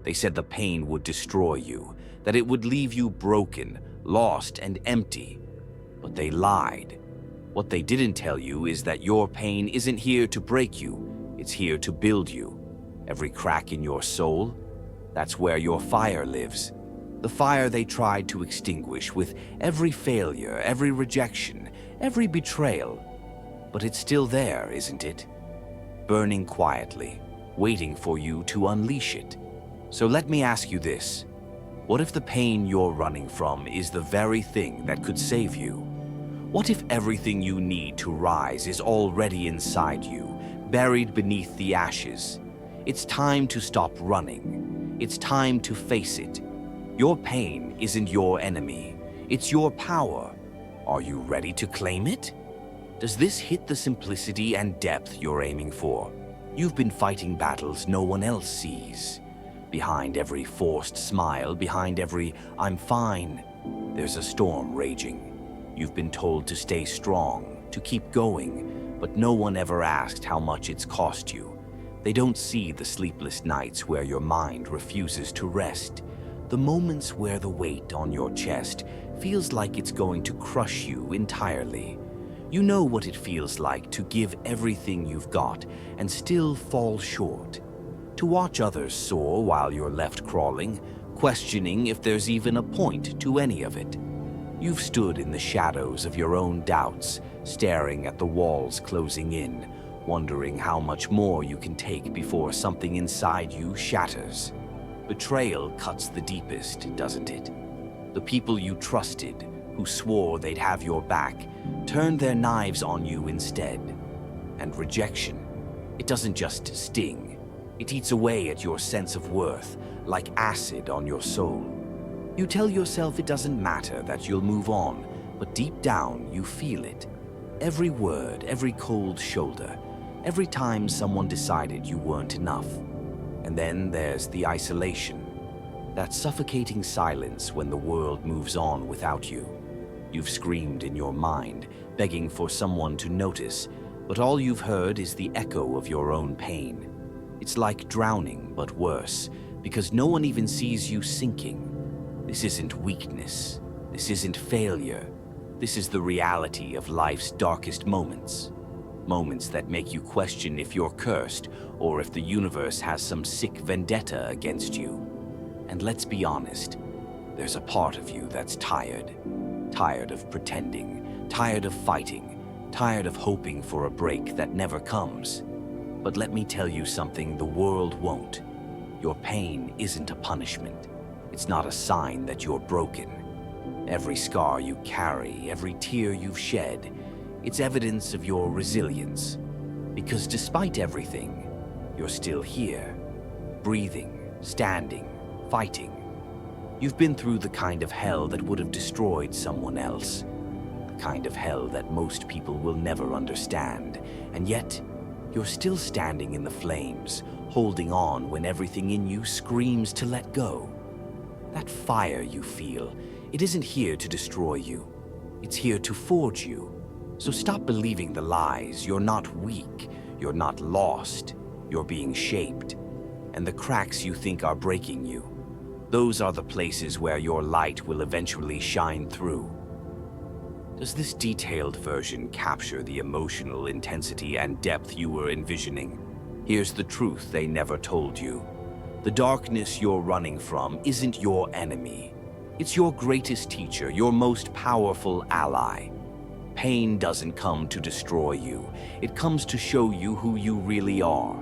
They said the pain would destroy you, that it would leave you broken, lost, and empty. But they lied. What they didn't tell you is that your pain isn't here to break you, it's here to build you. Every crack in your soul, that's where your fire lives. The fire they tried to extinguish with every failure, every rejection, every betrayal. But it's still there, isn't it? Burning quietly, waiting for you to unleash it. So let me ask you this. What if the pain you're running from is the very thing that could save you? What if everything you need to rise is already inside you, buried beneath the ashes? It's time to stop running. It's time to face it. Your pain isn't your enemy. It's your power. Are you ready to claim it? Does this hit the simplicity and depth you're aiming for? You've been fighting battles no one else sees. Behind every forced smile, behind every "I'm fine," there's a storm raging. You've been told to stay strong, to keep going, but no one ever asked how much it's cost you. They don't see the sleepless nights where your mind refuses to rest, the moments where the weight on your chest feels like it's going to crush you entirely. You know what it feels like to give everything you've got and still fall short. To watch others soar while you're left crawling, questioning if there's even a point to any of it. You've stood in the shadows of your own doubts, staring at the walls closing in, wondering how much more you can take before something inside you shatters. Betrayal cuts the deepest, doesn't it? The people you trusted, who swore they'd have your back, turned their knives on you instead. And rejection, it doesn't just sting. It eats away at your sense of worth, like acid on your soul. You tell yourself it doesn't matter, that you'll move on, but deep down you feel it. Every word, every cold shoulder, every time someone decided you weren't enough. And then there's the isolation, that suffocating silence when the world moves on without you. You've screamed in your mind, begging for someone to notice, but all you've heard is the echo of your own pain. It's like drowning, but worse, because no one even sees you sinking. This isn't weakness. This isn't failure. This is the reality of life's darkest moments. Moments that make you question if you're cursed or if the universe has some sick vendetta against you. And let's be honest, there's a part of you that's tired. Tired of pretending, tired of fighting, tired of hoping for a break that never comes. But let me tell you something the world won't. Your pain isn't a punishment. It's not a sign that you're broken. Every scar you carry, every tear you've shed, it's evidence of your resilience. Because despite everything, you're still here, breathing, standing, fighting. You've been through the kind of hell that would have destroyed someone else. The kind of hell that most people will never understand. And yet, you're still standing in the flames, holding on when everything in you screams to let go. That fire you feel, it isn't here to destroy you. It's here to forge you. So stop believing the lies. You're not weak. You're not lost. You're being shaped. And the cracks you think are breaking you, those are the places where your light will eventually shine through. Does this detailed version capture the emotional intensity and depth you were envisioning? Here's the truth they never told you. The darkness you're running from isn't your enemy. It's your greatest teacher, your most powerful ally. Pain doesn't come to destroy you. It comes to show you who you really are.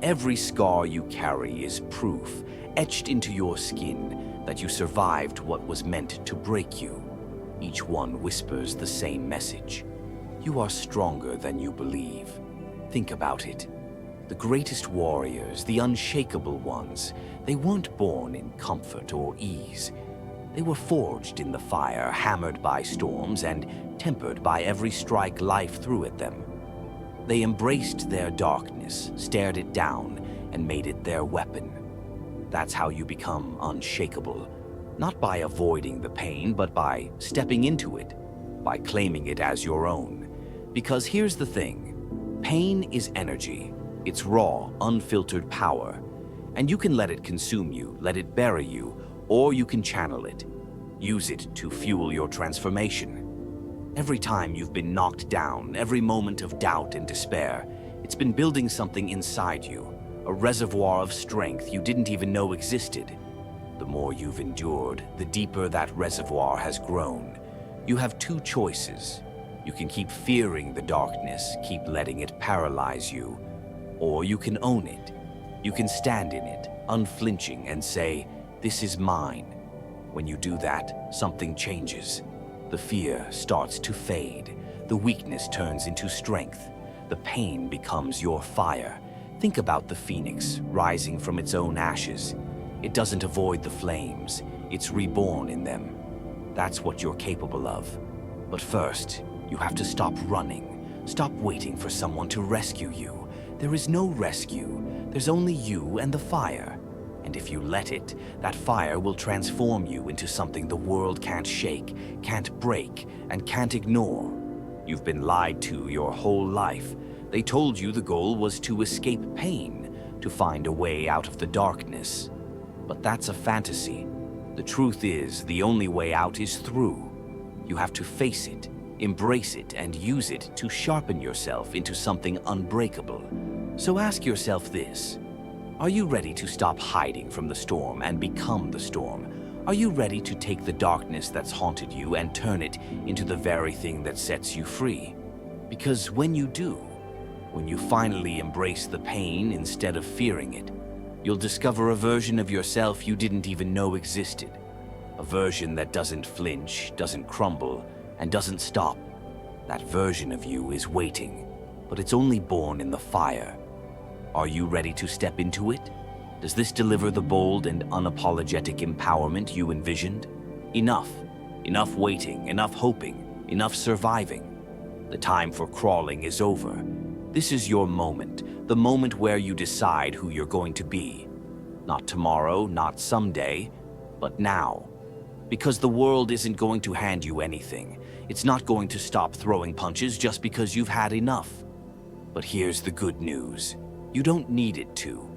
Every scar you carry is proof, etched into your skin, that you survived what was meant to break you. Each one whispers the same message. You are stronger than you believe. Think about it. The greatest warriors, the unshakable ones, they weren't born in comfort or ease. They were forged in the fire, hammered by storms, and tempered by every strike life threw at them. They embraced their darkness, stared it down, and made it their weapon. That's how you become unshakable. Not by avoiding the pain, but by stepping into it, by claiming it as your own. Because here's the thing, pain is energy. It's raw, unfiltered power. And you can let it consume you, let it bury you, or you can channel it. Use it to fuel your transformation. Every time you've been knocked down, every moment of doubt and despair, it's been building something inside you, a reservoir of strength you didn't even know existed. The more you've endured, the deeper that reservoir has grown. You have two choices. You can keep fearing the darkness, keep letting it paralyze you, or you can own it. You can stand in it, unflinching, and say, "This is mine." When you do that, something changes. The fear starts to fade. The weakness turns into strength. The pain becomes your fire. Think about the phoenix rising from its own ashes. It doesn't avoid the flames. It's reborn in them. That's what you're capable of. But first, you have to stop running. Stop waiting for someone to rescue you. There is no rescue. There's only you and the fire. And if you let it, that fire will transform you into something the world can't shake, can't break, and can't ignore. You've been lied to your whole life. They told you the goal was to escape pain, to find a way out of the darkness. But that's a fantasy. The truth is, the only way out is through. You have to face it, embrace it, and use it to sharpen yourself into something unbreakable. So ask yourself this: are you ready to stop hiding from the storm and become the storm? Are you ready to take the darkness that's haunted you and turn it into the very thing that sets you free? Because when you do, when you finally embrace the pain instead of fearing it, you'll discover a version of yourself you didn't even know existed. A version that doesn't flinch, doesn't crumble, and doesn't stop. That version of you is waiting, but it's only born in the fire. Are you ready to step into it? Does this deliver the bold and unapologetic empowerment you envisioned? Enough. Enough waiting, enough hoping, enough surviving. The time for crawling is over. This is your moment, the moment where you decide who you're going to be. Not tomorrow, not someday, but now. Because the world isn't going to hand you anything. It's not going to stop throwing punches just because you've had enough. But here's the good news. You don't need it to.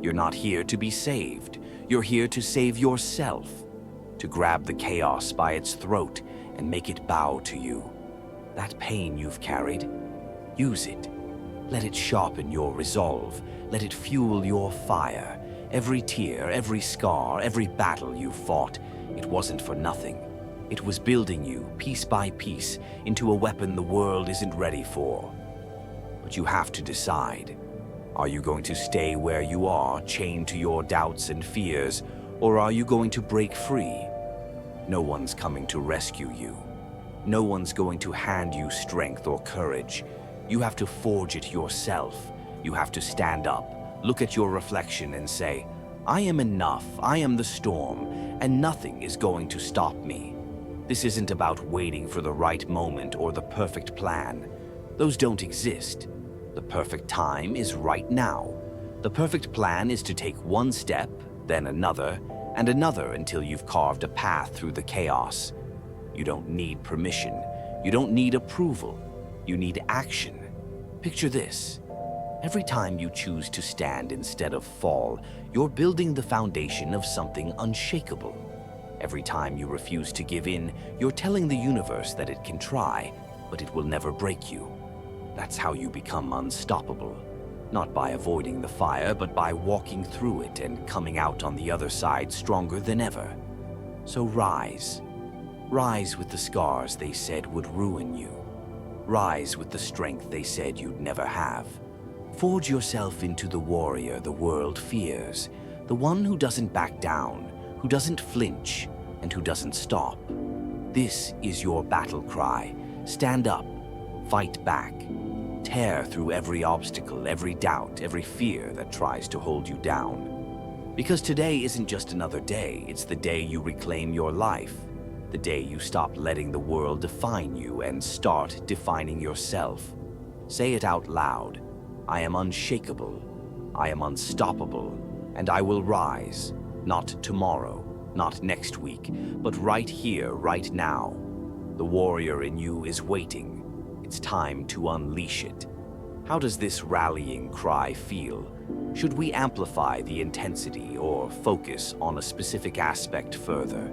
You're not here to be saved. You're here to save yourself. To grab the chaos by its throat and make it bow to you. That pain you've carried, use it. Let it sharpen your resolve. Let it fuel your fire. Every tear, every scar, every battle you fought, it wasn't for nothing. It was building you, piece by piece, into a weapon the world isn't ready for. But you have to decide. Are you going to stay where you are, chained to your doubts and fears, or are you going to break free? No one's coming to rescue you. No one's going to hand you strength or courage. You have to forge it yourself. You have to stand up, look at your reflection and say, "I am enough, I am the storm, and nothing is going to stop me." This isn't about waiting for the right moment or the perfect plan. Those don't exist. The perfect time is right now. The perfect plan is to take one step, then another, and another until you've carved a path through the chaos. You don't need permission. You don't need approval. You need action. Picture this. Every time you choose to stand instead of fall, you're building the foundation of something unshakable. Every time you refuse to give in, you're telling the universe that it can try, but it will never break you. That's how you become unstoppable. Not by avoiding the fire, but by walking through it and coming out on the other side stronger than ever. So rise. Rise with the scars they said would ruin you. Rise with the strength they said you'd never have. Forge yourself into the warrior the world fears, the one who doesn't back down, who doesn't flinch, and who doesn't stop. This is your battle cry. Stand up, fight back, tear through every obstacle, every doubt, every fear that tries to hold you down. Because today isn't just another day, it's the day you reclaim your life, the day you stop letting the world define you and start defining yourself. Say it out loud. I am unshakable, I am unstoppable, and I will rise, not tomorrow, not next week, but right here, right now. The warrior in you is waiting. It's time to unleash it. How does this rallying cry feel? Should we amplify the intensity or focus on a specific aspect further?